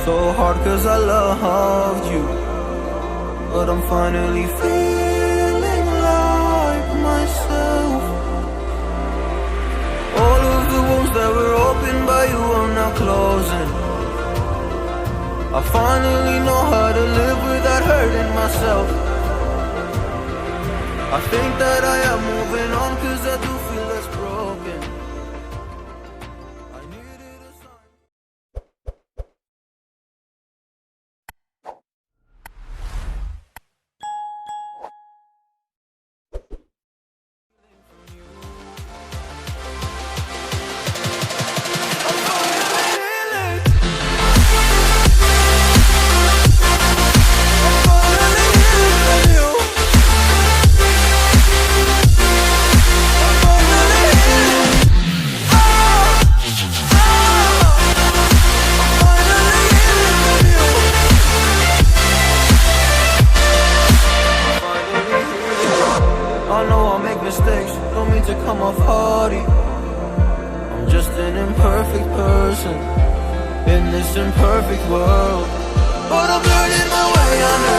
so hard cause I loved you, but I'm finally feeling like myself. All of the wounds that were opened by you are now closing. I finally know how to live without hurting myself. I think that I am moving on cause I do feel less broken. I needed a sign. I know I make mistakes, don't mean to come off haughty. I'm just an imperfect person in this imperfect world, but I'm learning my way under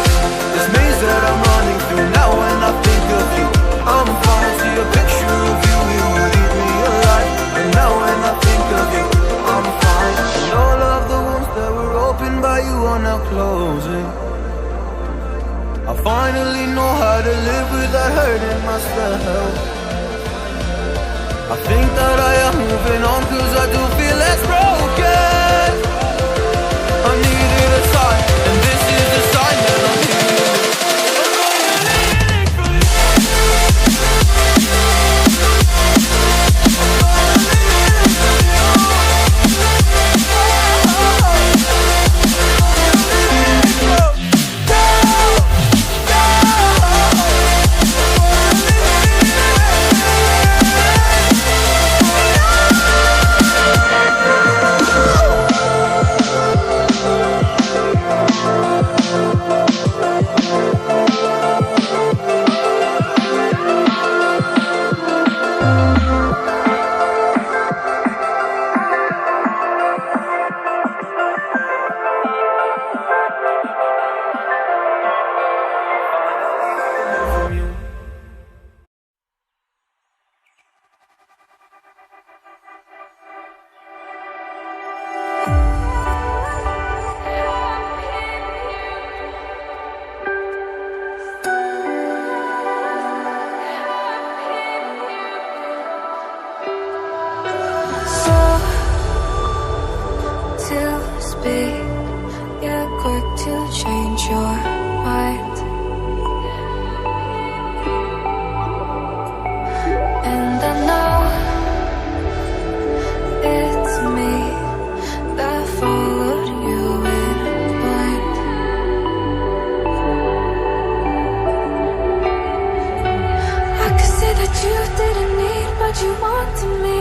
this maze that I'm running through. Now when I think of you, I'm fine. See a picture of you, you would eat me alive. And now when I think of you, I'm fine. And all of the wounds that were opened by you are now closing. I finally know how to live without hurting myself. I think that I am moving on cause I do feel less broken. I needed a sign, and this is the sign that I'm healing. You're quick to change your mind, and I know it's me that followed you in blind. I could say that you didn't need what you wanted me.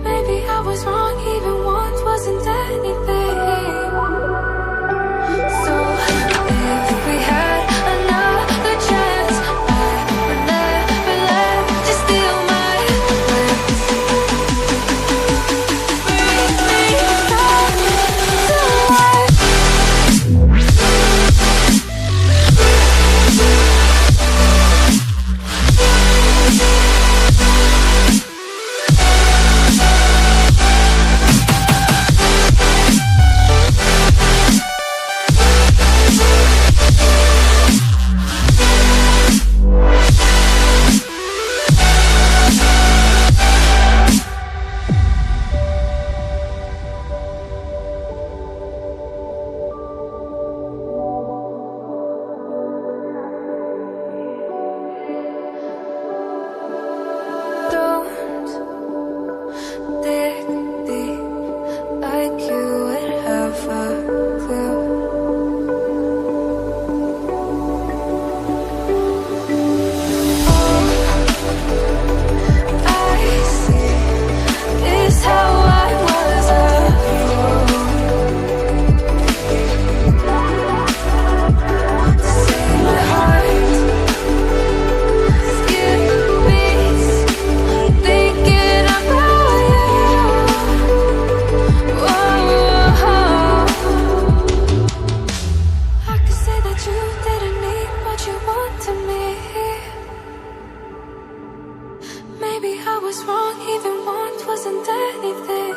Maybe I was wrong, even want wasn't anything. So if we had another chance, I would never let you steal my breath. Bring me back to life. was wrong, even want wasn't anything.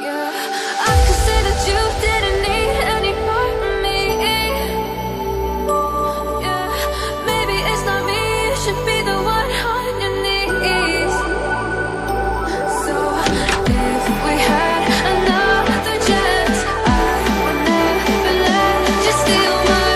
Yeah, I could say that you didn't need any part of me. Yeah, maybe it's not me, you should be the one on your knees. So if we had another chance, I would never let you steal my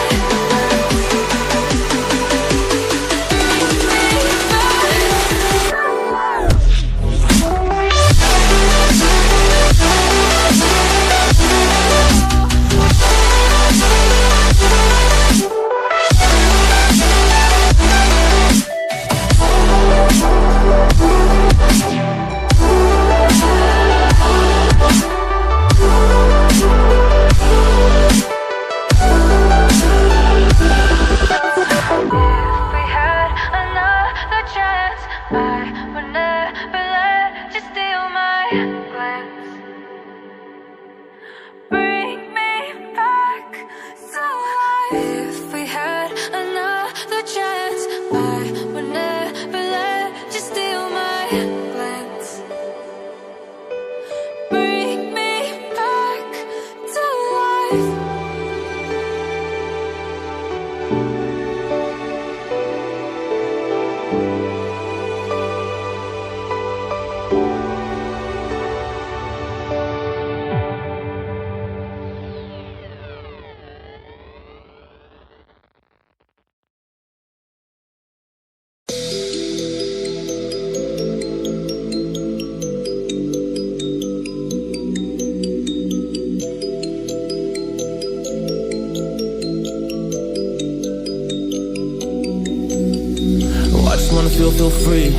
feel free,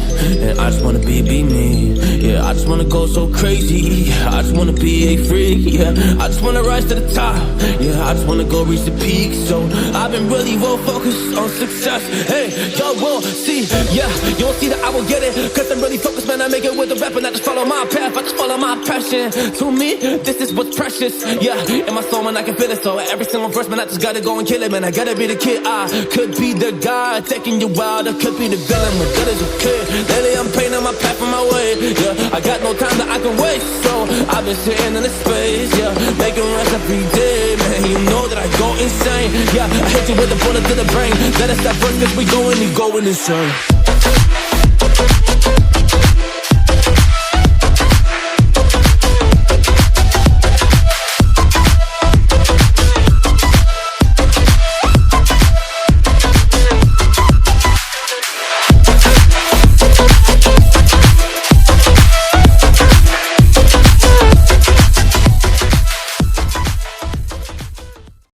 and I just wanna be me. Yeah, I just wanna go so crazy. I just wanna be a freak. Yeah, I just wanna rise to the top. Yeah, I just wanna go reach the peak. So I've been really well focused on success. Hey, y'all will see. Yeah, you won't see that I will get it, cause I'm really focused, man. I make it with the rap and I just follow my path. I just follow my passion. To me, this is what's precious. Yeah, in my soul, man, I can feel it. So every single verse, man, I just gotta go and kill it, man. I gotta be the kid. I could be the guy taking you wild. I could be the villain, but that is okay. Lately, I'm painting my path on my way. Yeah, I got no time that I can waste. So I've been sitting in the space. Yeah, making rest every day, man. You know that I go insane. Yeah, I hit you with a bullet to the brain. Let us stop first, cause we going insane.